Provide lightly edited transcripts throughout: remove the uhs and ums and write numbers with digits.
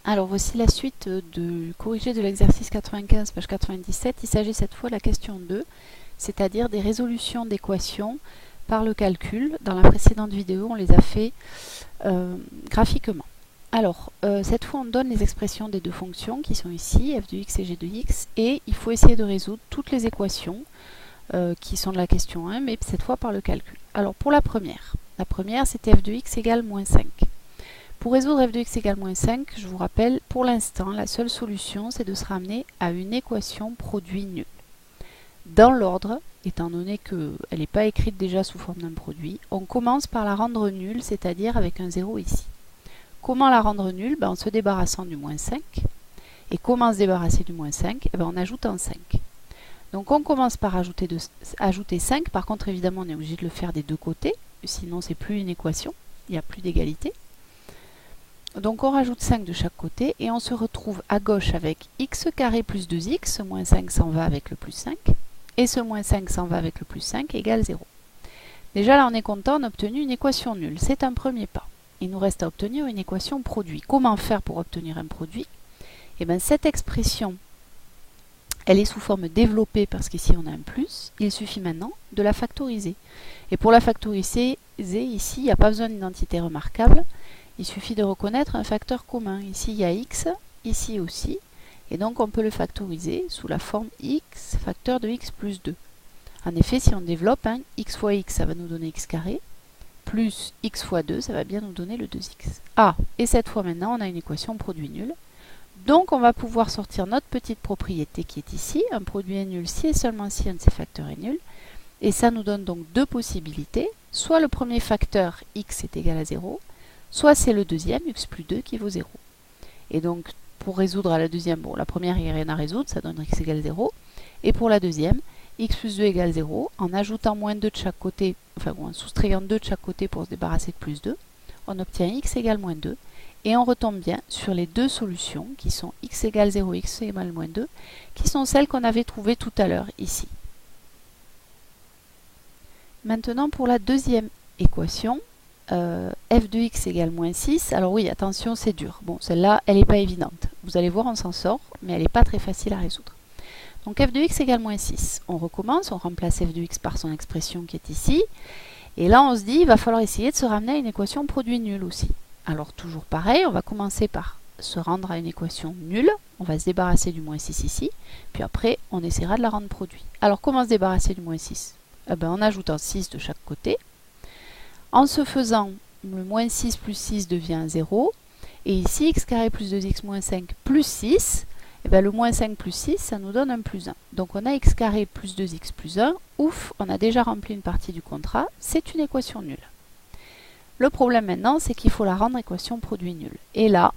Alors voici la suite du corrigé de l'exercice 95, page 97. Il s'agit cette fois de la question 2, c'est-à-dire des résolutions d'équations par le calcul. Dans la précédente vidéo, on les a fait graphiquement. Alors, cette fois, on donne les expressions des deux fonctions qui sont ici, f de x et g de x, et il faut essayer de résoudre toutes les équations qui sont de la question 1, mais cette fois par le calcul. Alors, pour la première c'était f de x égale moins 5. Pour résoudre f de x égale moins 5, je vous rappelle, pour l'instant, la seule solution, c'est de se ramener à une équation produit nul. Dans l'ordre, étant donné qu'elle n'est pas écrite déjà sous forme d'un produit, on commence par la rendre nulle, c'est-à-dire avec un 0 ici. Comment la rendre nulle? En se débarrassant du moins 5. Et comment se débarrasser du moins 5? En ajoutant 5. Donc on commence par ajouter 5, par contre évidemment on est obligé de le faire des deux côtés, sinon c'est plus une équation, il n'y a plus d'égalité. Donc on rajoute 5 de chaque côté et on se retrouve à gauche avec x carré plus 2x, ce moins 5 s'en va avec le plus 5, et ce moins 5 s'en va avec le plus 5 égale 0. Déjà là on est content, on a obtenu une équation nulle, c'est un premier pas. Il nous reste à obtenir une équation produit. Comment faire pour obtenir un produit? Cette expression, elle est sous forme développée parce qu'ici on a un plus, il suffit maintenant de la factoriser. Et pour la factoriser, ici il n'y a pas besoin d'identité remarquable, il suffit de reconnaître un facteur commun. Ici, il y a x, ici aussi. Et donc, on peut le factoriser sous la forme x facteur de x plus 2. En effet, si on développe, x fois x, ça va nous donner x carré, plus x fois 2, ça va bien nous donner le 2x. Ah, et cette fois maintenant, on a une équation produit nul. Donc, on va pouvoir sortir notre petite propriété qui est ici. Un produit est nul si et seulement si un de ses facteurs est nul. Et ça nous donne donc deux possibilités. Soit le premier facteur, x est égal à 0, soit c'est le deuxième, x plus 2, qui vaut 0. Et donc, pour résoudre à la deuxième, bon, la première, il n'y a rien à résoudre, ça donne x égale 0. Et pour la deuxième, x plus 2 égale 0, en ajoutant moins 2 de chaque côté, enfin, en soustrayant 2 de chaque côté pour se débarrasser de plus 2, on obtient x égale moins 2. Et on retombe bien sur les deux solutions, qui sont x égale 0, x égale moins 2, qui sont celles qu'on avait trouvées tout à l'heure, ici. Maintenant, pour la deuxième équation, f de x égale moins 6. Alors oui, attention, c'est dur. Bon, celle-là, elle n'est pas évidente. Vous allez voir, on s'en sort, mais elle n'est pas très facile à résoudre. Donc f de x égale moins 6. On recommence, on remplace f de x par son expression qui est ici. Et là, on se dit, il va falloir essayer de se ramener à une équation produit nul aussi. Alors toujours pareil, on va commencer par se rendre à une équation nulle. On va se débarrasser du moins 6 ici. Puis après, on essaiera de la rendre produit. Alors comment se débarrasser du moins 6? En ajoutant 6 de chaque côté. En ce faisant, le moins 6 plus 6 devient 0. Et ici, x carré plus 2x moins 5 plus 6, le moins 5 plus 6, ça nous donne un plus 1. Donc on a x carré plus 2x plus 1. Ouf, on a déjà rempli une partie du contrat. C'est une équation nulle. Le problème maintenant, c'est qu'il faut la rendre équation produit nul. Et là,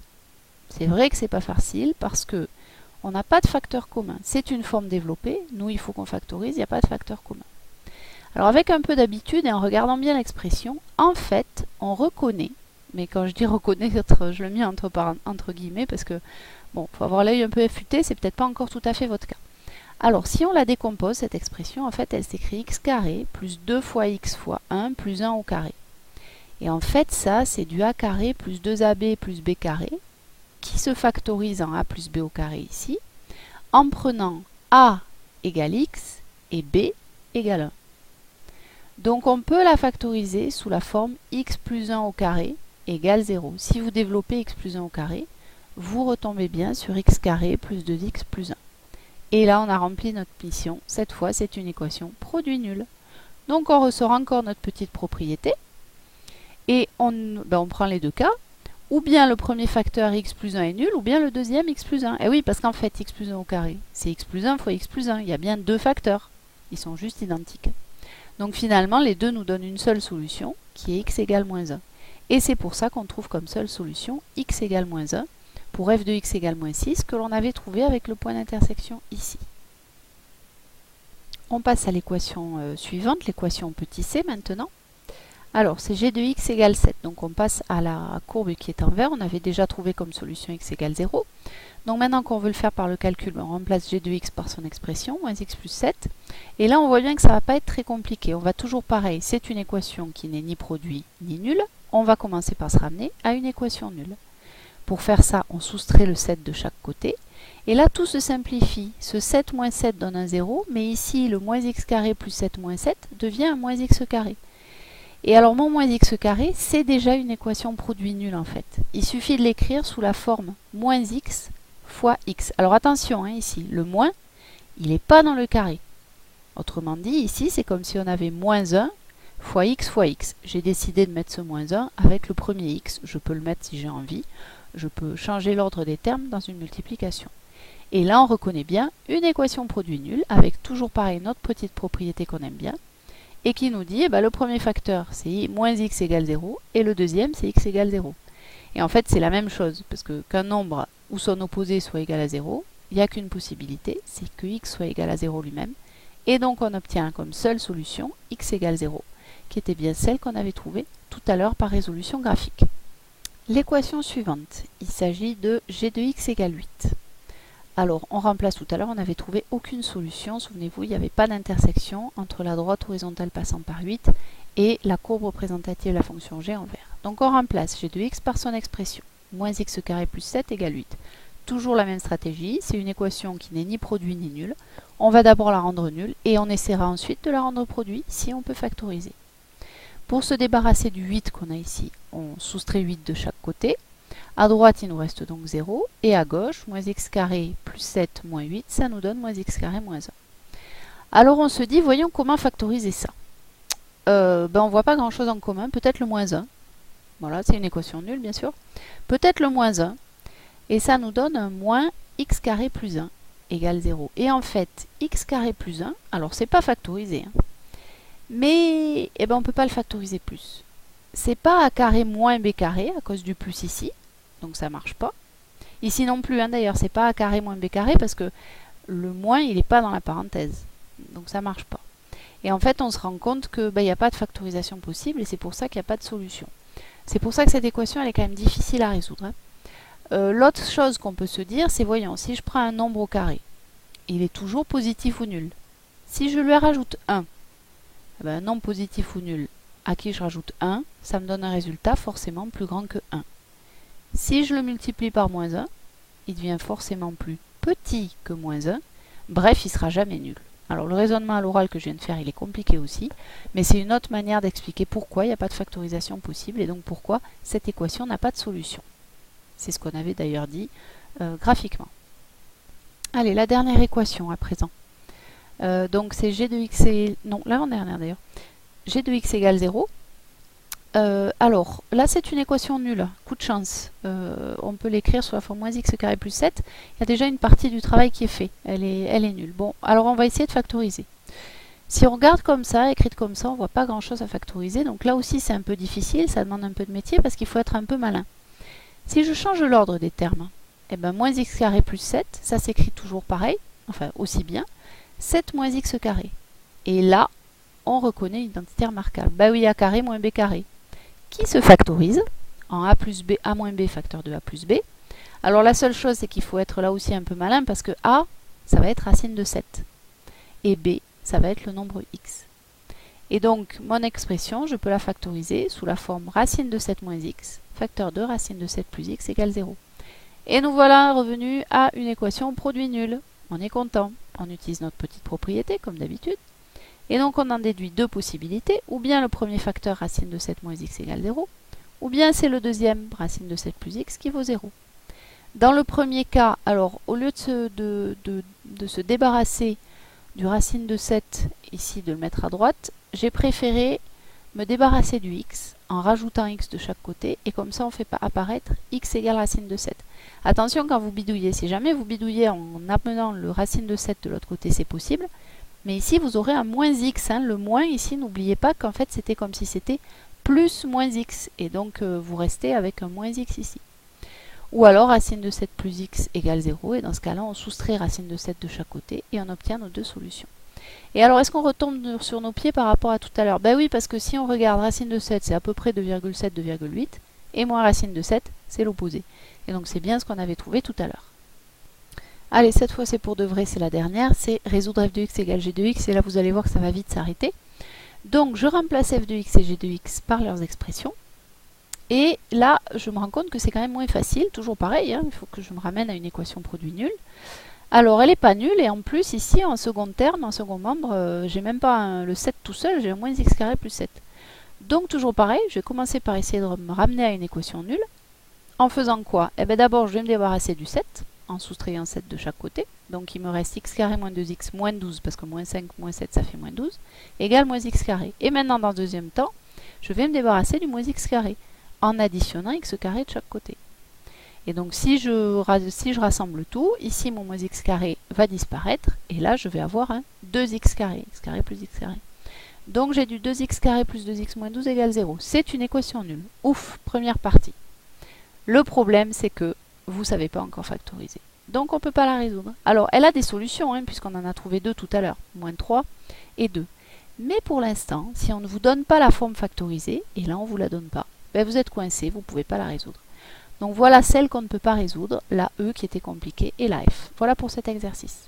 c'est vrai que c'est pas facile parce que on n'a pas de facteur commun. C'est une forme développée. Nous, il faut qu'on factorise, il n'y a pas de facteur commun. Alors avec un peu d'habitude et en regardant bien l'expression, en fait, on reconnaît, mais quand je dis reconnaître, je le mets entre guillemets parce que, bon, il faut avoir l'œil un peu affûté, c'est peut-être pas encore tout à fait votre cas. Alors si on la décompose, cette expression, en fait, elle s'écrit x carré plus 2 fois x fois 1 plus 1 au carré. Et en fait, ça, c'est du a carré plus 2ab plus b carré, qui se factorise en a plus b au carré ici, en prenant a égale x et b égale 1. Donc on peut la factoriser sous la forme x plus 1 au carré égale 0. Si vous développez x plus 1 au carré, vous retombez bien sur x carré plus 2x plus 1. Et là, on a rempli notre mission. Cette fois, c'est une équation produit nul. Donc on ressort encore notre petite propriété. Et on prend les deux cas. Ou bien le premier facteur x plus 1 est nul, ou bien le deuxième x plus 1. Et oui, parce qu'en fait, x plus 1 au carré, c'est x plus 1 fois x plus 1. Il y a bien deux facteurs. Ils sont juste identiques. Donc finalement, les deux nous donnent une seule solution, qui est x égale moins 1. Et c'est pour ça qu'on trouve comme seule solution x égale moins 1 pour f de x égale moins 6, que l'on avait trouvé avec le point d'intersection ici. On passe à l'équation suivante, l'équation petit c maintenant. Alors, c'est g de x égale 7. Donc on passe à la courbe qui est en vert. On avait déjà trouvé comme solution x égale 0. Donc maintenant qu'on veut le faire par le calcul, on remplace g de x par son expression, moins x plus 7. Et là, on voit bien que ça ne va pas être très compliqué. On va toujours pareil, c'est une équation qui n'est ni produit ni nulle. On va commencer par se ramener à une équation nulle. Pour faire ça, on soustrait le 7 de chaque côté. Et là, tout se simplifie. Ce 7 moins 7 donne un 0, mais ici, le moins x carré plus 7 moins 7 devient un moins x carré. Et alors, mon moins x carré, c'est déjà une équation produit nul en fait. Il suffit de l'écrire sous la forme moins x fois x. Alors attention, hein, ici, le moins, il n'est pas dans le carré. Autrement dit, ici, c'est comme si on avait moins 1 fois x fois x. J'ai décidé de mettre ce moins 1 avec le premier x. Je peux le mettre si j'ai envie. Je peux changer l'ordre des termes dans une multiplication. Et là, on reconnaît bien une équation produit nul avec toujours pareil notre petite propriété qu'on aime bien et qui nous dit, le premier facteur, c'est moins x égale 0 et le deuxième, c'est x égale 0. Et en fait, c'est la même chose parce qu'un nombre où son opposé soit égal à 0, il n'y a qu'une possibilité, c'est que x soit égal à 0 lui-même. Et donc, on obtient comme seule solution x égale 0, qui était bien celle qu'on avait trouvée tout à l'heure par résolution graphique. L'équation suivante, il s'agit de g de x égale 8. Alors, on remplace tout à l'heure, on n'avait trouvé aucune solution. Souvenez-vous, il n'y avait pas d'intersection entre la droite horizontale passant par 8 et la courbe représentative de la fonction g en vert. Donc, on remplace g de x par son expression. Moins x carré plus 7 égale 8. Toujours la même stratégie, c'est une équation qui n'est ni produit ni nulle. On va d'abord la rendre nulle et on essaiera ensuite de la rendre produit si on peut factoriser. Pour se débarrasser du 8 qu'on a ici, on soustrait 8 de chaque côté. À droite, il nous reste donc 0, et à gauche, moins x carré plus 7 moins 8, ça nous donne moins x carré moins 1. Alors on se dit, voyons comment factoriser ça. On ne voit pas grand chose en commun, peut-être le moins 1. Voilà, c'est une équation nulle bien sûr. Peut-être le moins 1, et ça nous donne un moins x carré plus 1 égale 0. Et en fait, x carré plus 1, alors c'est pas factorisé, hein, mais on ne peut pas le factoriser plus. C'est pas a carré moins b carré à cause du plus ici. Donc ça marche pas. Ici non plus, hein, d'ailleurs, c'est pas a carré moins b carré parce que le moins, il n'est pas dans la parenthèse. Donc ça marche pas. Et en fait, on se rend compte qu'il n'y a pas de factorisation possible et c'est pour ça qu'il n'y a pas de solution. C'est pour ça que cette équation, elle est quand même difficile à résoudre. Hein. L'autre chose qu'on peut se dire, c'est, voyons, si je prends un nombre au carré, il est toujours positif ou nul. Si je lui rajoute 1, un nombre positif ou nul à qui je rajoute 1, ça me donne un résultat forcément plus grand que 1. Si je le multiplie par moins 1, il devient forcément plus petit que moins 1. Bref, il ne sera jamais nul. Alors le raisonnement à l'oral que je viens de faire, il est compliqué aussi, mais c'est une autre manière d'expliquer pourquoi il n'y a pas de factorisation possible et donc pourquoi cette équation n'a pas de solution. C'est ce qu'on avait d'ailleurs dit graphiquement. Allez, la dernière équation à présent. Donc c'est g de x et... Non, l'avant-dernière d'ailleurs. G de x égale 0. Alors, là c'est une équation nulle, coup de chance. On peut l'écrire sous la forme moins x carré plus 7. Il y a déjà une partie du travail qui est fait, elle est nulle. Bon, alors on va essayer de factoriser. Si on regarde comme ça, écrite comme ça, on ne voit pas grand chose à factoriser. Donc là aussi c'est un peu difficile, ça demande un peu de métier parce qu'il faut être un peu malin. Si je change l'ordre des termes, moins x carré plus 7, ça s'écrit toujours pareil, enfin aussi bien, 7 moins x carré. Et là, on reconnaît une identité remarquable. Oui, a carré moins b carré, qui se factorise en a plus b, a moins b facteur de a plus b. Alors la seule chose, c'est qu'il faut être là aussi un peu malin, parce que a, ça va être racine de 7. Et b, ça va être le nombre x. Et donc, mon expression, je peux la factoriser sous la forme racine de 7 moins x, facteur de racine de 7 plus x égale 0. Et nous voilà revenus à une équation produit nul. On est content. On utilise notre petite propriété, comme d'habitude. Et donc, on en déduit deux possibilités. Ou bien le premier facteur, racine de 7 moins x égale 0. Ou bien c'est le deuxième, racine de 7 plus x, qui vaut 0. Dans le premier cas, alors, au lieu de se débarrasser du racine de 7, ici, de le mettre à droite, j'ai préféré me débarrasser du x en rajoutant x de chaque côté, et comme ça on fait apparaître x égale racine de 7. Attention quand vous bidouillez, si jamais vous bidouillez en amenant le racine de 7 de l'autre côté, c'est possible, mais ici vous aurez un moins x, hein. Le moins ici, n'oubliez pas qu'en fait c'était comme si c'était plus moins x, et donc vous restez avec un moins x ici. Ou alors racine de 7 plus x égale 0, et dans ce cas-là on soustrait racine de 7 de chaque côté, et on obtient nos deux solutions. Et alors, est-ce qu'on retombe sur nos pieds par rapport à tout à l'heure? Oui, parce que si on regarde racine de 7, c'est à peu près 2,7, 2,8, et moins racine de 7, c'est l'opposé. Et donc, c'est bien ce qu'on avait trouvé tout à l'heure. Allez, cette fois, c'est pour de vrai, c'est la dernière, c'est résoudre f de x égale g de x, et là, vous allez voir que ça va vite s'arrêter. Donc, je remplace f de x et g de x par leurs expressions, Et là, je me rends compte que c'est quand même moins facile, toujours pareil, hein, il faut que je me ramène à une équation produit nul. Alors elle n'est pas nulle, et en plus ici en second terme, en second membre, j'ai même pas le 7 tout seul, j'ai un moins x carré plus 7. Donc toujours pareil, je vais commencer par essayer de me ramener à une équation nulle. En faisant quoi? Eh bien d'abord je vais me débarrasser du 7, en soustrayant 7 de chaque côté. Donc il me reste x carré moins 2x moins 12, parce que moins 5 moins 7 ça fait moins 12, égale moins x carré. Et maintenant dans le deuxième temps, je vais me débarrasser du moins x carré, en additionnant x carré de chaque côté. Et donc si je rassemble tout, ici mon moins x carré va disparaître, et là je vais avoir un 2x carré plus x carré. Donc j'ai du 2x carré plus 2x moins 12 égale 0. C'est une équation nulle. Ouf, première partie. Le problème c'est que vous ne savez pas encore factoriser. Donc on ne peut pas la résoudre. Alors elle a des solutions, hein, puisqu'on en a trouvé deux tout à l'heure, moins 3 et 2. Mais pour l'instant, si on ne vous donne pas la forme factorisée, et là on ne vous la donne pas, ben vous êtes coincé, vous ne pouvez pas la résoudre. Donc voilà celle qu'on ne peut pas résoudre, la E qui était compliquée et la F. Voilà pour cet exercice.